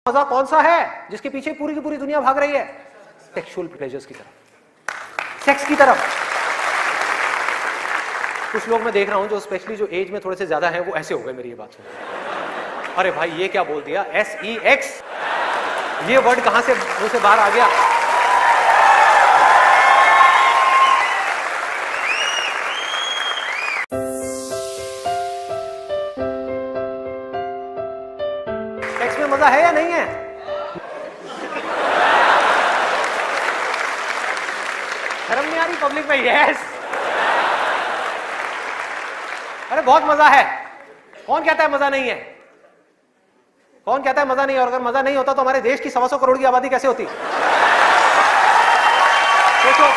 मजा कौन सा है जिसके पीछे पूरी की पूरी दुनिया भाग रही है? सेक्सुअल प्लेजर्स की तरफ, सेक्स की तरफ। कुछ लोग मैं देख रहा हूं जो स्पेशली जो एज में थोड़े से ज्यादा हैं वो ऐसे हो गए मेरी ये बात सुन। अरे भाई ये क्या बोल दिया, SEX, ये वर्ड कहां से मुंह से बाहर आ गया? सेक्स में मजा है या नहीं है? शर्म नहीं आ रही पब्लिक में? यस, अरे बहुत मजा है। कौन कहता है मजा नहीं है? कौन कहता है मजा नहीं है? और अगर मजा नहीं होता तो हमारे देश की 125 करोड़ की आबादी कैसे होती? सोचो,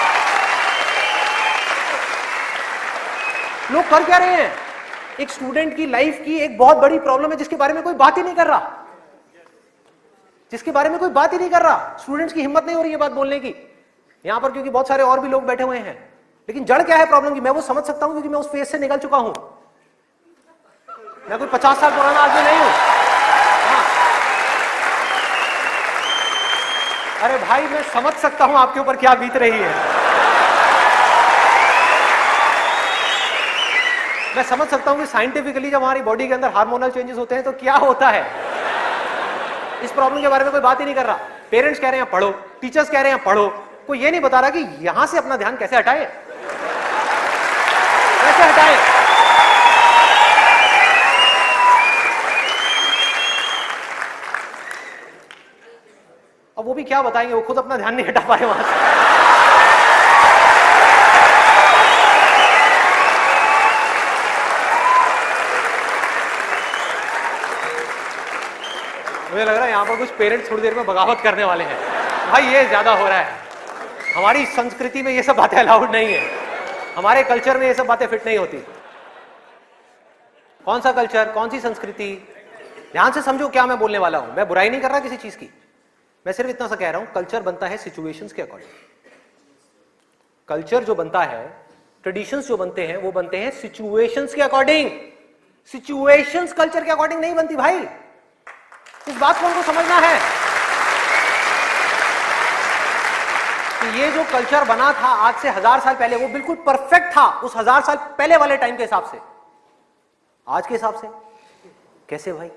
लोग कर क्या रहे हैं? एक स्टूडेंट की लाइफ की एक बहुत बड़ी प्रॉब्लम है जिसके बारे में कोई बात ही नहीं कर रहा, जिसके बारे में कोई बात ही नहीं कर रहा। स्टूडेंट्स की हिम्मत नहीं हो रही है बात बोलने की यहां पर, क्योंकि बहुत सारे और भी लोग बैठे हुए हैं। लेकिन जड़ क्या है प्रॉब्लम की, मैं वो समझ सकता हूं क्योंकि मैं उस फेज से निकल चुका हूं। मैं कोई 50 साल पुराना आदमी नहीं हूं। हाँ। अरे भाई मैं समझ सकता हूं आपके ऊपर क्या बीत रही है। मैं समझ सकता हूं कि साइंटिफिकली जब हमारी बॉडी के अंदर हार्मोनल चेंजेस होते हैं तो क्या होता है। इस प्रॉब्लम के बारे में कोई बात ही नहीं कर रहा। पेरेंट्स कह रहे हैं पढ़ो, टीचर्स कह रहे हैं पढ़ो, कोई ये नहीं बता रहा कि यहां से अपना ध्यान कैसे हटाए, कैसे हटाए। अब वो भी क्या बताएंगे, वो खुद अपना ध्यान नहीं हटा पाए वहां से। मुझे लग रहा है यहां पर कुछ पेरेंट्स थोड़ी देर में बगावत करने वाले हैं। भाई ये ज्यादा हो रहा है, हमारी संस्कृति में ये सब बातें अलाउड नहीं है, हमारे कल्चर में ये सब बातें फिट नहीं होती। कौन सा कल्चर, कौन सी संस्कृति? ध्यान से समझो क्या मैं बोलने वाला हूं। मैं बुराई नहीं कर रहा किसी चीज की, मैं सिर्फ इतना सा कह रहा हूं, कल्चर बनता है सिचुएशंस के अकॉर्डिंग। कल्चर जो बनता है, ट्रेडिशंस जो बनते हैं वो बनते हैं सिचुएशंस के अकॉर्डिंग। सिचुएशंस कल्चर के अकॉर्डिंग नहीं बनती भाई, इस बात को हमको समझना है कि ये जो कल्चर बना था आज से 1000 साल पहले वो बिल्कुल परफेक्ट था उस 1000 साल पहले वाले टाइम के हिसाब से। आज के हिसाब से कैसे भाई,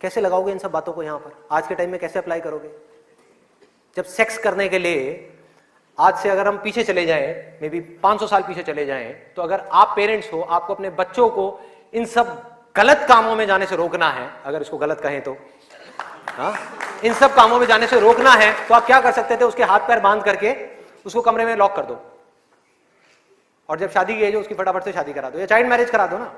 कैसे लगाओगे इन सब बातों को यहां पर? आज के टाइम में कैसे अप्लाई करोगे? जब सेक्स करने के लिए आज से अगर हम पीछे चले जाएं, मे बी 500 साल पीछे चले जाएं, तो अगर आप पेरेंट्स हो, आपको अपने बच्चों को इन सब गलत कामों में जाने से रोकना है, अगर इसको गलत कहें तो, हाँ, इन सब कामों में जाने से रोकना है, तो आप क्या कर सकते थे? उसके हाथ पैर बांध करके उसको कमरे में लॉक कर दो, और जब शादी की एज हो उसकी फटाफट से शादी करा दो, या चाइल्ड मैरिज करा दो ना,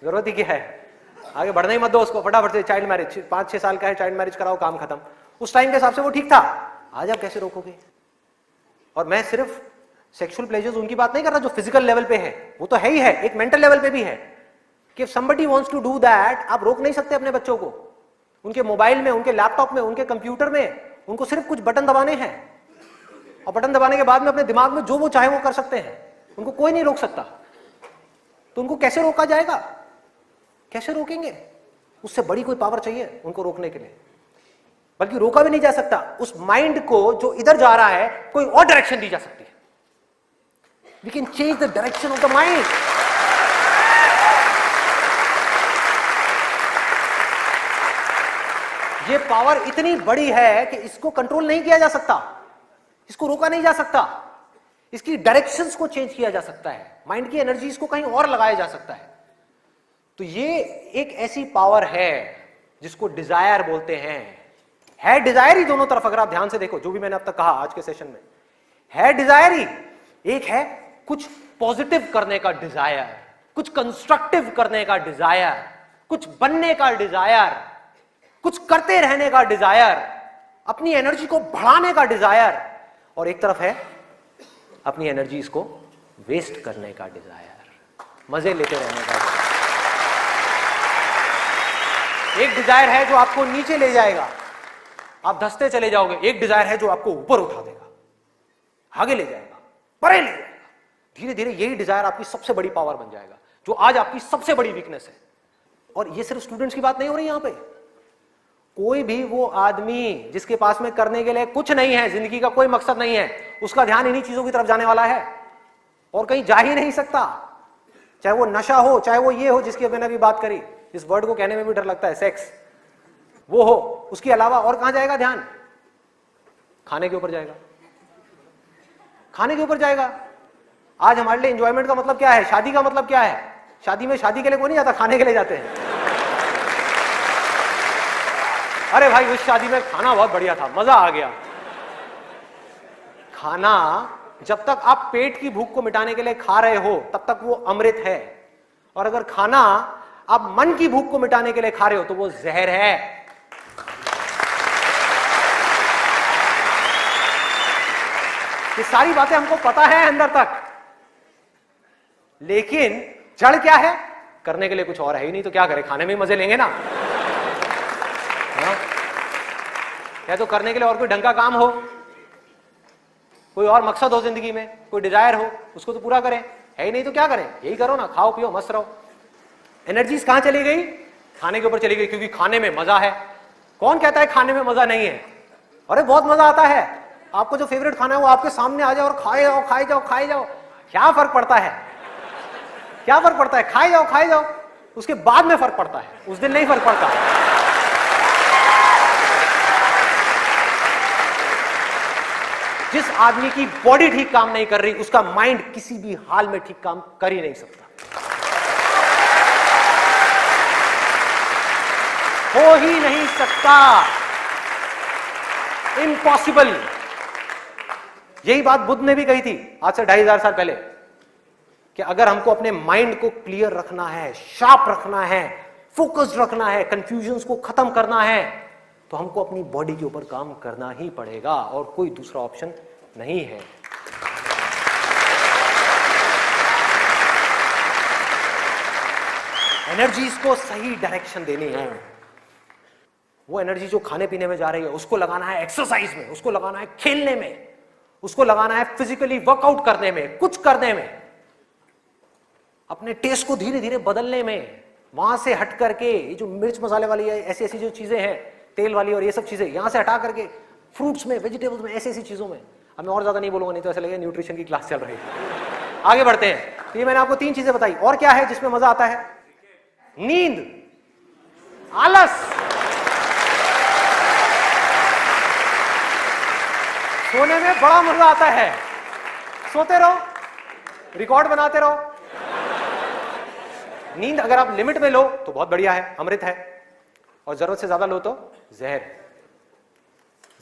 जरूरत ही क्या है, आगे बढ़ना ही मत दो उसको, फटाफट से चाइल्ड मैरिज, 5-6 साल का है, चाइल्ड मैरिज कराओ, काम खत्म। उस टाइम के हिसाब से वो ठीक था, आज आप कैसे रोकोगे? और मैं सिर्फ सेक्सुअल प्लेजर्स उनकी बात नहीं कर रहा जो फिजिकल लेवल पे है, वो तो है ही है, एक मेंटल लेवल पे भी है कि if somebody wants to do that, आप रोक नहीं सकते अपने बच्चों को। उनके मोबाइल में, उनके लैपटॉप में, उनके कंप्यूटर में उनको सिर्फ कुछ बटन दबाने हैं, और बटन दबाने के बाद में अपने दिमाग में जो वो चाहे वो कर सकते हैं, उनको कोई नहीं रोक सकता। तो उनको कैसे रोका जाएगा? कैसे रोकेंगे? उससे बड़ी कोई पावर चाहिए उनको रोकने के लिए, बल्कि रोका भी नहीं जा सकता। उस माइंड को जो इधर जा रहा है कोई और डायरेक्शन दी जा सकती है। We can change the direction of the mind. ये पावर इतनी बड़ी है कि इसको कंट्रोल नहीं किया जा सकता, इसको रोका नहीं जा सकता, इसकी डायरेक्शंस को चेंज किया जा सकता है, माइंड की एनर्जी इसको कहीं और लगाया जा सकता है। तो ये एक ऐसी पावर है जिसको डिजायर बोलते हैं। है डिजायर ही दोनों तरफ, अगर आप ध्यान से देखो जो भी मैंने अब तक कहा आज के सेशन में, है डिजायर ही। एक है कुछ पॉजिटिव करने का डिजायर, कुछ कंस्ट्रक्टिव करने का डिजायर, कुछ बनने का डिजायर, कुछ करते रहने का डिजायर, अपनी एनर्जी को बढ़ाने का डिजायर, और एक तरफ है अपनी एनर्जी को वेस्ट करने का डिजायर, मजे लेते रहने का डिजायर। एक डिजायर है जो आपको नीचे ले जाएगा, आप धंसते चले जाओगे। एक डिजायर है जो आपको ऊपर उठा देगा, आगे ले जाएगा, परे ले जाएगा। धीरे धीरे यही डिजायर आपकी सबसे बड़ी पावर बन जाएगा, जो आज आपकी सबसे बड़ी वीकनेस है। और ये सिर्फ स्टूडेंट्स की बात नहीं हो रही यहां पे, कोई भी वो आदमी जिसके पास में करने के लिए कुछ नहीं है, जिंदगी का कोई मकसद नहीं है, उसका ध्यान इन्हीं चीजों की तरफ जाने वाला है और कहीं जा ही नहीं सकता। चाहे वो नशा हो, चाहे वो ये हो जिसकी मैंने अभी बात करी, इस वर्ड को कहने में भी डर लगता है, सेक्स, वो हो, उसके अलावा और कहां जाएगा ध्यान? खाने के ऊपर जाएगा, खाने के ऊपर जाएगा। आज हमारे लिए एंजॉयमेंट का मतलब क्या है? शादी का मतलब क्या है? शादी में शादी के लिए कोई नहीं जाता, खाने के लिए जाते हैं। अरे भाई उस शादी में खाना बहुत बढ़िया था, मजा आ गया। खाना जब तक आप पेट की भूख को मिटाने के लिए खा रहे हो तब तक वो अमृत है, और अगर खाना आप मन की भूख को मिटाने के लिए खा रहे हो तो वो जहर है। ये सारी बातें हमको पता है अंदर तक, लेकिन जड़ क्या है? करने के लिए कुछ और है ही नहीं, तो क्या करें? खाने में ही मजे लेंगे ना। या तो करने के लिए और कोई ढंग का काम हो, कोई और मकसद हो जिंदगी में, कोई डिजायर हो, उसको तो पूरा करें। है ही नहीं तो क्या करें? यही करो ना, खाओ पियो मस्त रहो। एनर्जीज कहां चली गई? खाने के ऊपर चली गई, क्योंकि खाने में मजा है। कौन कहता है खाने में मजा नहीं है? अरे बहुत मजा आता है। आपको जो फेवरेट खाना है वो आपके सामने आ जाओ और खाए जाओ, खाए जाओ, खाए जाओ। क्या फर्क पड़ता है? क्या फर्क पड़ता है? खाए जाओ, खाए जाओ। उसके बाद में फर्क पड़ता है, उस दिन नहीं फर्क पड़ता। जिस आदमी की बॉडी ठीक काम नहीं कर रही, उसका माइंड किसी भी हाल में ठीक काम कर ही नहीं सकता, हो ही नहीं सकता, इम्पॉसिबल। यही बात बुद्ध ने भी कही थी आज से 2500 साल पहले, कि अगर हमको अपने माइंड को क्लियर रखना है, शार्प रखना है, फोकस्ड रखना है, कंफ्यूजन्स को खत्म करना है, तो हमको अपनी बॉडी के ऊपर काम करना ही पड़ेगा और कोई दूसरा ऑप्शन नहीं है। एनर्जीज को सही डायरेक्शन देनी है। वो एनर्जी जो खाने पीने में जा रही है उसको लगाना है एक्सरसाइज में, उसको लगाना है खेलने में, उसको लगाना है फिजिकली वर्कआउट करने में, कुछ करने में, अपने टेस्ट को धीरे धीरे बदलने में। वहां से हट करके ये जो मिर्च मसाले वाली है, ऐसी ऐसी जो चीजें हैं, तेल वाली और ये सब चीजें, यहां से हटा करके फ्रूट्स में, वेजिटेबल्स में, ऐसी ऐसी चीजों में। अब मैं और ज्यादा नहीं बोलूंगा, नहीं तो ऐसा लगेगा न्यूट्रिशन की क्लास चल रही है। आगे बढ़ते हैं। तो ये मैंने आपको 3 चीजें बताई। और क्या है जिसमें मजा आता है? नींद, आलस, सोने में बड़ा मजा आता है। सोते रहो, रिकॉर्ड बनाते रहो। नींद अगर आप लिमिट में लो तो बहुत बढ़िया है, अमृत है, और जरूरत से ज्यादा लो तो जहर,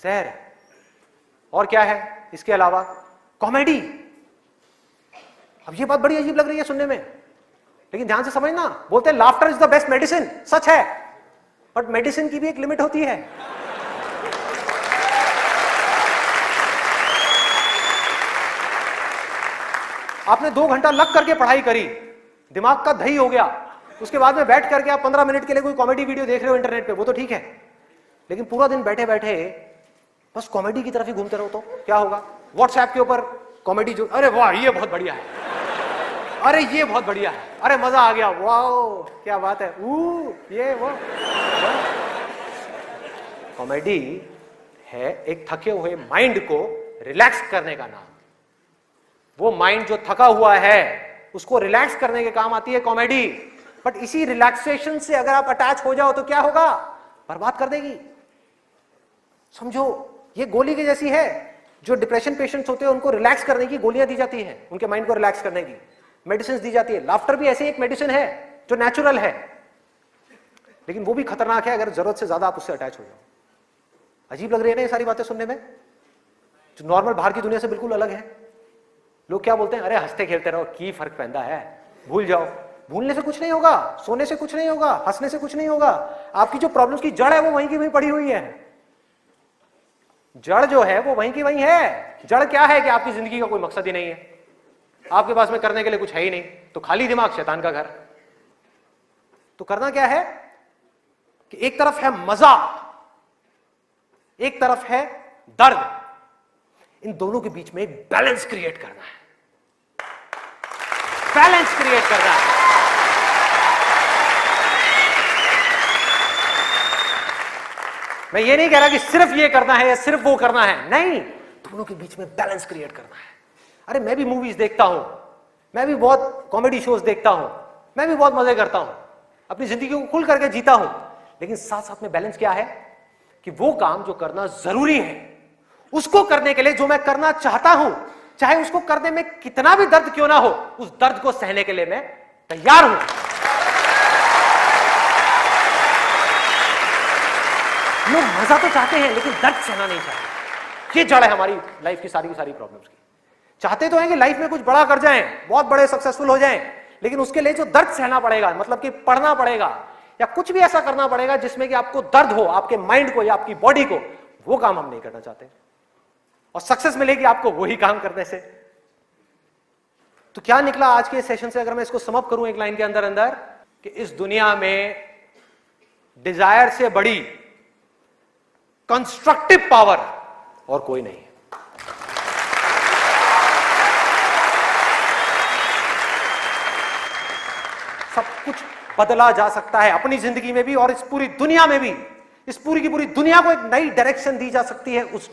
जहर। और क्या है इसके अलावा? कॉमेडी। अब ये बात बड़ी अजीब लग रही है सुनने में, लेकिन ध्यान से समझना। बोलते हैं laughter is the best medicine, सच है, बट मेडिसिन की भी एक लिमिट होती है। आपने 2 घंटा लग करके पढ़ाई करी, दिमाग का दही हो गया, उसके बाद में बैठ करके आप 15 मिनट के लिए कोई कॉमेडी वीडियो देख रहे हो इंटरनेट पे, वो तो ठीक है, लेकिन पूरा दिन बैठे बैठे बस कॉमेडी की तरफ ही घूमते रहो तो क्या होगा? व्हाट्सएप के ऊपर कॉमेडी जो, अरे वाह ये बहुत बढ़िया है, अरे ये बहुत बढ़िया है, अरे मजा आ गया, वाह क्या बात है, ये वो। कॉमेडी है एक थके हुए माइंड को रिलैक्स करने का नाम। वो माइंड जो थका हुआ है उसको रिलैक्स करने के काम आती है कॉमेडी। बट इसी रिलैक्सेशन से अगर आप अटैच हो जाओ तो क्या होगा? बर्बाद कर देगी। समझो ये गोली की जैसी है। जो डिप्रेशन पेशेंट्स होते हैं उनको रिलैक्स करने की गोलियां दी जाती है, उनके माइंड को रिलैक्स करने की मेडिसिन दी जाती है। लाफ्टर भी ऐसे एक मेडिसिन है जो नेचुरल है, लेकिन वो भी खतरनाक है अगर जरूरत से ज्यादा आप उससे अटैच हो जाओ। अजीब लग रही है ना ये सारी बातें सुनने में, जो नॉर्मल बाहर की दुनिया से बिल्कुल अलग है। लोग क्या बोलते हैं? अरे हंसते खेलते रहो, की फर्क पैदा है, भूल जाओ। भूलने से कुछ नहीं होगा, सोने से कुछ नहीं होगा, हंसने से कुछ नहीं होगा। आपकी जो प्रॉब्लम्स की जड़ है वो वहीं की वहीं पड़ी हुई है। जड़ जो है वो वहीं की वहीं है। जड़ क्या है कि आपकी जिंदगी का कोई मकसद ही नहीं है, आपके पास में करने के लिए कुछ है ही नहीं, तो खाली दिमाग शैतान का घर। तो करना क्या है कि एक तरफ है मजा, एक तरफ है दर्द, इन दोनों के बीच में एक बैलेंस क्रिएट करना है। बैलेंस क्रिएट करना है। मैं ये नहीं कह रहा कि सिर्फ ये करना है या सिर्फ वो करना है, नहीं, दोनों के बीच में बैलेंस क्रिएट करना है। अरे मैं भी मूवीज देखता हूं, मैं भी बहुत कॉमेडी शोज देखता हूं, मैं भी बहुत मजे करता हूं, अपनी जिंदगी को खुल करके जीता हूं, लेकिन साथ साथ में बैलेंस क्या है कि वो काम जो करना जरूरी है, उसको करने के लिए जो मैं करना चाहता हूं, चाहे उसको करने में कितना भी दर्द क्यों ना हो, उस दर्द को सहने के लिए मैं तैयार हूं। लोग मजा तो चाहते हैं लेकिन दर्द सहना नहीं चाहते। ये जड़ है हमारी लाइफ की सारी प्रॉब्लम्स की। चाहते तो हैं कि लाइफ में कुछ बड़ा कर जाएं, बहुत बड़े सक्सेसफुल हो जाएं, लेकिन उसके लिए जो दर्द सहना पड़ेगा, मतलब कि पढ़ना पड़ेगा या कुछ भी ऐसा करना पड़ेगा जिसमें कि आपको दर्द हो, आपके माइंड को या आपकी बॉडी को, वो काम हम नहीं करना चाहते। और सक्सेस मिलेगी आपको वही काम करने से। तो क्या निकला आज के सेशन से, अगर मैं इसको समअप करूं एक लाइन के अंदर अंदर, कि इस दुनिया में डिजायर से बड़ी कंस्ट्रक्टिव पावर और कोई नहीं है। सब कुछ बदला जा सकता है अपनी जिंदगी में भी और इस पूरी दुनिया में भी। इस पूरी की पूरी दुनिया को एक नई डायरेक्शन दी जा सकती है उस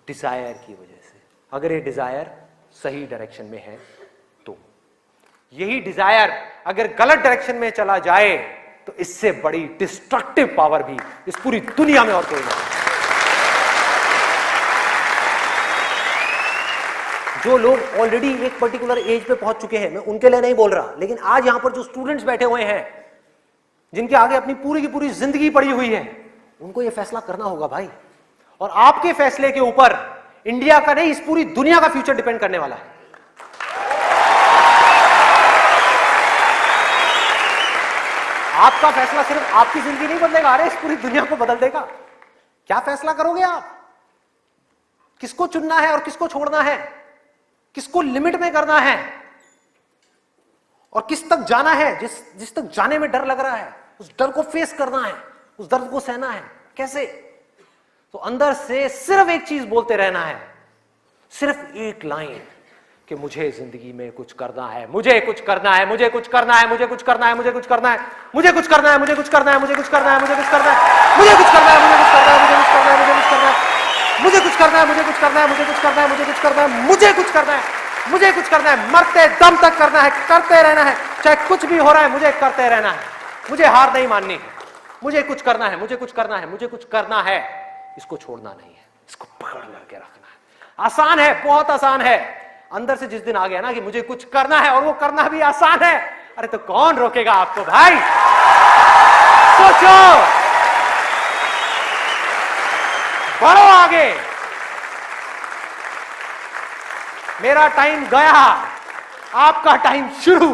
डिजायर की वजह से, अगर ये डिजायर सही डायरेक्शन में है तो। यही डिजायर अगर गलत डायरेक्शन में चला जाए तो इससे बड़ी डिस्ट्रक्टिव पावर भी इस पूरी दुनिया में और कोई नहीं। जो लोग ऑलरेडी एक पर्टिकुलर एज पे पहुंच चुके हैं, मैं उनके लिए नहीं बोल रहा, लेकिन आज यहां पर जो स्टूडेंट्स बैठे हुए हैं, जिनके आगे अपनी पूरी की पूरी जिंदगी पड़ी हुई है, उनको यह फैसला करना होगा भाई। और आपके फैसले के ऊपर इंडिया का नहीं, इस पूरी दुनिया का फ्यूचर डिपेंड करने वाला है। आपका फैसला सिर्फ आपकी जिंदगी नहीं बदलेगा, अरे इस पूरी दुनिया को बदल देगा। क्या फैसला करोगे आप? किसको चुनना है और किसको छोड़ना है, किसको लिमिट में करना है और किस तक जाना है। जिस तक जाने में डर लग रहा है, उस डर को फेस करना है, उस दर्द को सहना है। कैसे? तो अंदर से सिर्फ एक चीज बोलते रहना है, सिर्फ एक लाइन, कि मुझे जिंदगी में कुछ करना है, मुझे कुछ करना है, मुझे कुछ करना है, मुझे कुछ करना है, मुझे कुछ करना है, मुझे कुछ करना है, मुझे कुछ करना है, मुझे कुछ करना है, मुझे कुछ करना है, मुझे कुछ करना है, मुझे कुछ करना है, मुझे कुछ करना है, मुझे कुछ करना है, मुझे कुछ करना है, मुझे कुछ करना है, मुझे कुछ करना है, मुझे कुछ करना है, मुझे कुछ करना है, मुझे कुछ करना है, मरते दम तक करना है, करते रहना है, चाहे कुछ भी हो रहा है, मुझे करते रहना है, मुझे हार नहीं माननी, मुझे कुछ करना है, मुझे कुछ करना है, मुझे कुछ करना है। इसको छोड़ना नहीं है, इसको पकड़ करके रखना है। आसान है, बहुत आसान है। अंदर से जिस दिन आ गया ना कि मुझे कुछ करना है और वो करना भी आसान है, अरे तो कौन रोकेगा आपको भाई? सोचो, बढ़ो आगे। मेरा टाइम गया, आपका टाइम शुरू।